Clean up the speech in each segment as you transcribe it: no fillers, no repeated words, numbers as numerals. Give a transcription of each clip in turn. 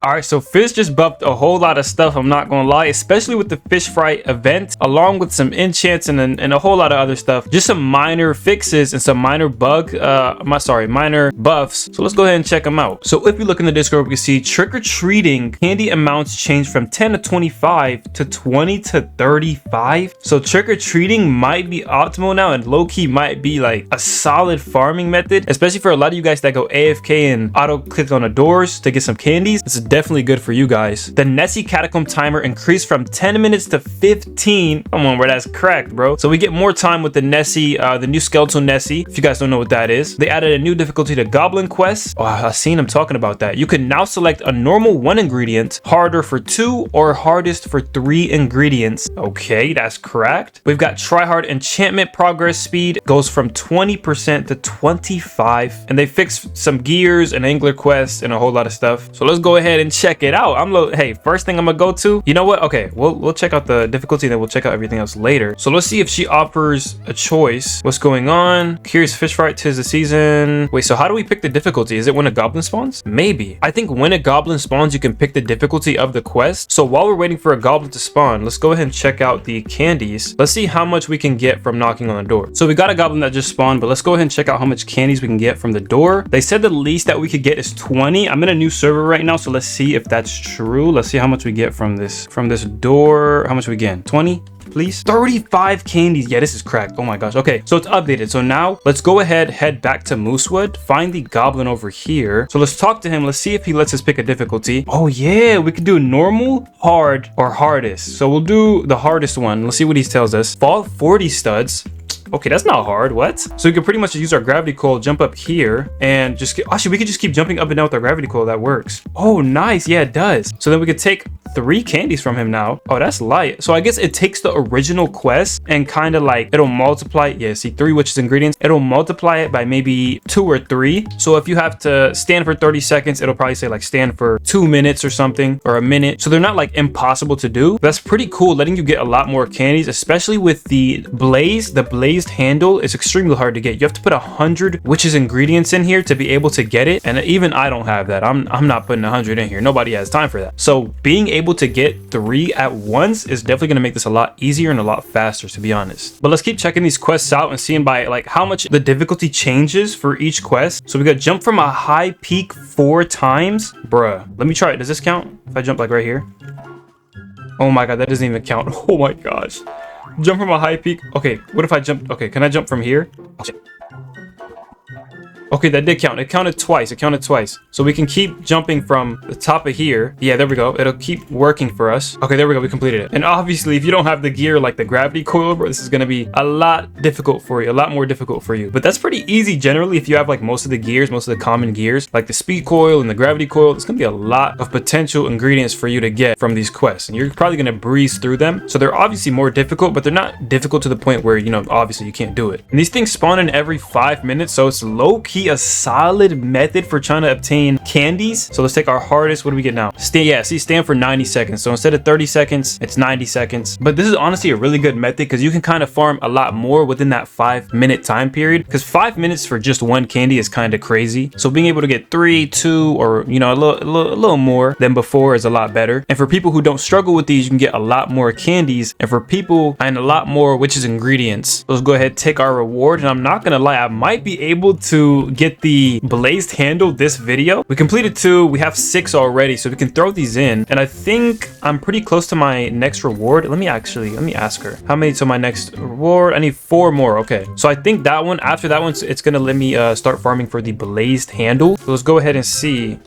All right, so Fisch just buffed a whole lot of stuff, I'm not gonna lie, especially with the Fischfright event, along with some enchants and a whole lot of other stuff. Just some minor fixes and some minor minor buffs. So let's go ahead and check them out. So if you look in the Discord, we can see trick-or-treating candy amounts change from 10 to 25 to 20 to 35. So trick-or-treating might be optimal now, and low-key might be like a solid farming method, especially for a lot of you guys that go AFK and auto-click on the doors to get some candies. This is definitely good for you guys. The Nessie Catacomb timer increased from 10 minutes to 15. Come on, bro, that's cracked, bro. So we get more time with the Nessie, the new skeletal Nessie. If you guys don't know what that is, they added a new difficulty to Goblin quests. Oh, I've seen him talking about that. You can now select a normal 1 ingredient, harder for 2, or hardest for 3 ingredients. Okay, that's cracked. We've got tryhard enchantment progress speed goes from 20% to 25, and they fixed some gears and angler quests and a whole lot of stuff. So let's go ahead and check it out. Hey, first thing I'm gonna go to, you know what? Okay, we'll check out the difficulty, then we'll check out everything else later. So let's see if she offers a choice. What's going on? Curious Fischfright, 'tis the season. Wait, so how do we pick the difficulty? Is it when a goblin spawns? Maybe. I think when a goblin spawns, you can pick the difficulty of the quest. So while we're waiting for a goblin to spawn, let's go ahead and check out the candies. Let's see how much we can get from knocking on the door. So we got a goblin that just spawned, but let's go ahead and check out how much candies we can get from the door. They said the least that we could get is 20. I'm in a new server right now, so let's see if that's true. Let's see how much we get from this door. How much we get? 20, please. 35 candies. Yeah, this is cracked. Oh my gosh. Okay, so it's updated. So now let's go ahead, head back to Moosewood, find the goblin over here. So let's talk to him. Let's see if he lets us pick a difficulty. Oh yeah, we could do normal, hard, or hardest. So we'll do the hardest one. Let's see what he tells us. Fall 40 studs. Okay, that's not hard. What? So we can pretty much use our gravity coil, jump up here, and just get, actually we could just keep jumping up and down with our gravity coil. That works. Oh, nice. Yeah, it does. So then we could take 3 candies from him now. Oh, that's light. So I guess it takes the original quest and kind of like it'll multiply. Yeah, see, 3 witches ingredients. It'll multiply it by maybe 2 or 3. So if you have to stand for 30 seconds, it'll probably say like stand for 2 minutes or something, or a minute. So they're not like impossible to do. That's pretty cool, letting you get a lot more candies, especially with the blazed handle is extremely hard to get. You have to put 100 witches ingredients in here to be able to get it, and even I don't have that. I'm not putting 100 in here. Nobody has time for that. So being able to get 3 at once is definitely going to make this a lot easier and a lot faster, to be honest. But let's keep checking these quests out and seeing by like how much the difficulty changes for each quest. So we got jump from a high peak 4 times. Bruh, let me try it. Does this count if I jump like right here? Oh my god, that doesn't even count. Oh my gosh. Jump from a high peak. Okay, what if I jump? Okay, can I jump from here? Okay, that did count. It counted twice. So we can keep jumping from the top of here. Yeah, there we go. It'll keep working for us. Okay, there we go. We completed it. And obviously, if you don't have the gear like the gravity coil, bro, this is going to be a lot difficult for you. A lot more difficult for you. But that's pretty easy generally if you have like most of the gears, most of the common gears, like the speed coil and the gravity coil. There's going to be a lot of potential ingredients for you to get from these quests. And you're probably going to breeze through them. So they're obviously more difficult, but they're not difficult to the point where, you know, obviously you can't do it. And these things spawn in every 5 minutes. So it's low-key a solid method for trying to obtain candies. So let's take our hardest. What do we get now? Stand for 90 seconds. So instead of 30 seconds, it's 90 seconds. But this is honestly a really good method because you can kind of farm a lot more within that 5-minute time period, because 5 minutes for just 1 candy is kind of crazy. So being able to get 3, 2, or, you know, a little more than before is a lot better. And for people who don't struggle with these, you can get a lot more candies. And for people and a lot more witches ingredients. Let's go ahead, take our reward. And I'm not gonna lie, I might be able to get the blazed handle this video. We completed 2. We have 6 already, so we can throw these in. And I think I'm pretty close to my next reward. Let me ask her how many to my next reward. I need 4 more. Okay, so I think that one, after that one, it's gonna let me start farming for the blazed handle. So let's go ahead and see.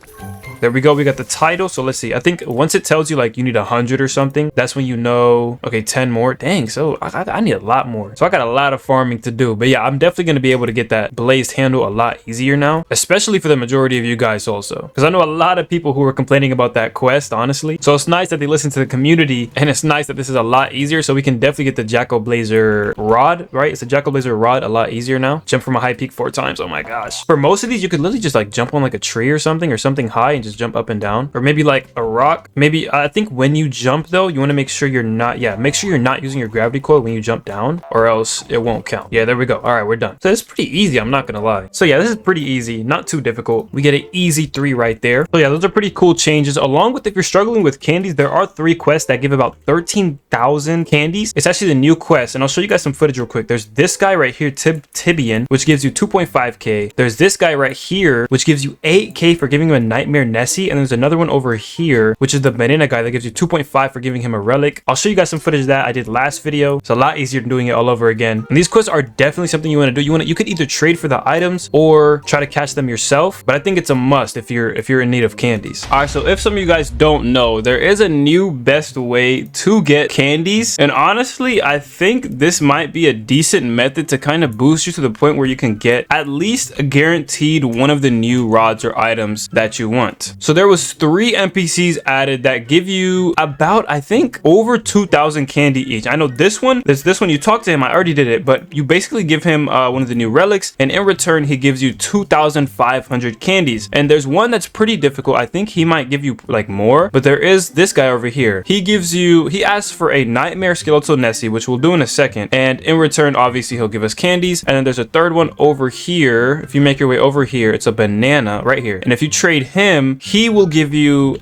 There we go. We got the title. So let's see. I think once it tells you like you need 100 or something, that's when you know, okay, 10 more. Dang. So I need a lot more. So I got a lot of farming to do. But yeah, I'm definitely going to be able to get that blazed handle a lot easier now, especially for the majority of you guys also. Because I know a lot of people who were complaining about that quest, honestly. So it's nice that they listen to the community, and it's nice that this is a lot easier. So we can definitely get the Jackal Blazer rod, right? It's a Jackal Blazer rod a lot easier now. Jump from a high peak 4 times. Oh my gosh. For most of these, you could literally just like jump on like a tree or something high and just just jump up and down, or maybe like a rock. Maybe I think when you jump though, you want to make sure you're not, yeah, make sure you're not using your gravity coil when you jump down, or else it won't count. Yeah, there we go. All right, we're done. So it's pretty easy, I'm not gonna lie. So yeah, this is pretty easy, not too difficult. We get an easy 3 right there. So yeah, those are pretty cool changes. Along with, if you're struggling with candies, there are 3 quests that give about 13,000 candies. It's actually the new quest, and I'll show you guys some footage real quick. There's this guy right here, Tibian, which gives you 2.5k. There's this guy right here, which gives you 8k for giving him a nightmare Nessie, and there's another one over here, which is the banana guy that gives you 2.5 for giving him a relic. I'll show you guys some footage of that I did last video. It's a lot easier than doing it all over again. And these quests are definitely something you want to do. You could either trade for the items or try to catch them yourself, but I think it's a must if you're in need of candies. All right, so if some of you guys don't know, there is a new best way to get candies, and honestly I think this might be a decent method to kind of boost you to the point where you can get at least a guaranteed one of the new rods or items that you want. So there was 3 NPCs added that give you about, I think, over 2,000 candy each. I know this one, there's this one, you talk to him, I already did it, but you basically give him one of the new relics, and in return he gives you 2,500 candies. And there's one that's pretty difficult. I think he might give you like more, but there is this guy over here. He asks for a nightmare skeletal Nessie, which we'll do in a second, and in return obviously he'll give us candies. And then there's a third one over here. If you make your way over here, it's a banana right here, and if you trade him, he will give you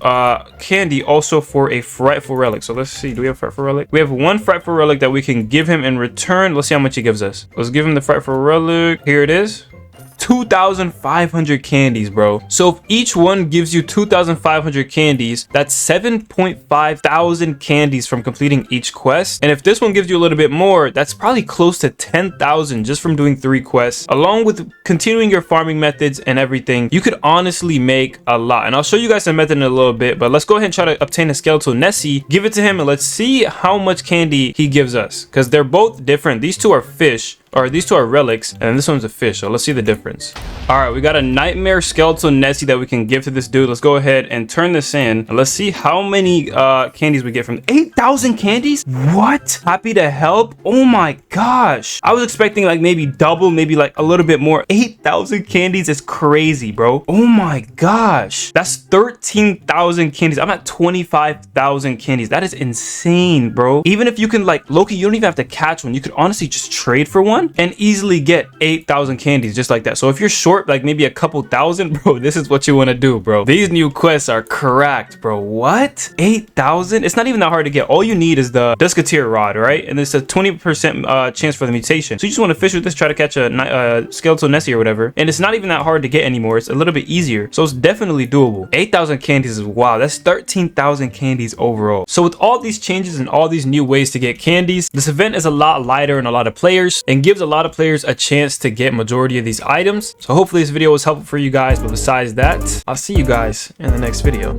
candy also for a frightful relic. So let's see, do we have frightful relic? We have 1 frightful relic that we can give him in return. Let's see how much he gives us. Let's give him the frightful relic. Here it is. 2,500 candies, bro. So if each one gives you 2,500 candies, that's 7.5 thousand candies from completing each quest. And if this one gives you a little bit more, that's probably close to 10,000 just from doing 3 quests. Along with continuing your farming methods and everything, you could honestly make a lot. And I'll show you guys the method in a little bit, but let's go ahead and try to obtain a skeletal Nessie, give it to him, and let's see how much candy he gives us, because they're both different. These 2 are fish, or these 2 are relics, and this one's a fish. So let's see the difference. All right, we got a nightmare skeletal Nessie that we can give to this dude. Let's go ahead and turn this in, and let's see how many candies we get from 8,000 candies. What? Happy to help. Oh my gosh, I was expecting like maybe double, maybe like a little bit more. 8,000 candies is crazy, bro. Oh my gosh, that's 13,000 candies. I'm at 25,000 candies. That is insane, bro. Even if you can, like, Loki, you don't even have to catch one. You could honestly just trade for one and easily get 8,000 candies just like that. So if you're short like maybe a couple thousand, bro, this is what you want to do, bro. These new quests are cracked, bro. What? 8,000? It's not even that hard to get. All you need is the Descateer rod, right? And it's a 20% chance for the mutation. So you just want to fish with this, try to catch a skeletal Nessie or whatever, and it's not even that hard to get anymore. It's a little bit easier, so it's definitely doable. 8,000 candies is wow. That's 13,000 candies overall. So with all these changes and all these new ways to get candies, this event is a lot lighter and a lot of players, and gives a lot of players a chance to get majority of these items. So hopefully this video was helpful for you guys, but besides that, I'll see you guys in the next video.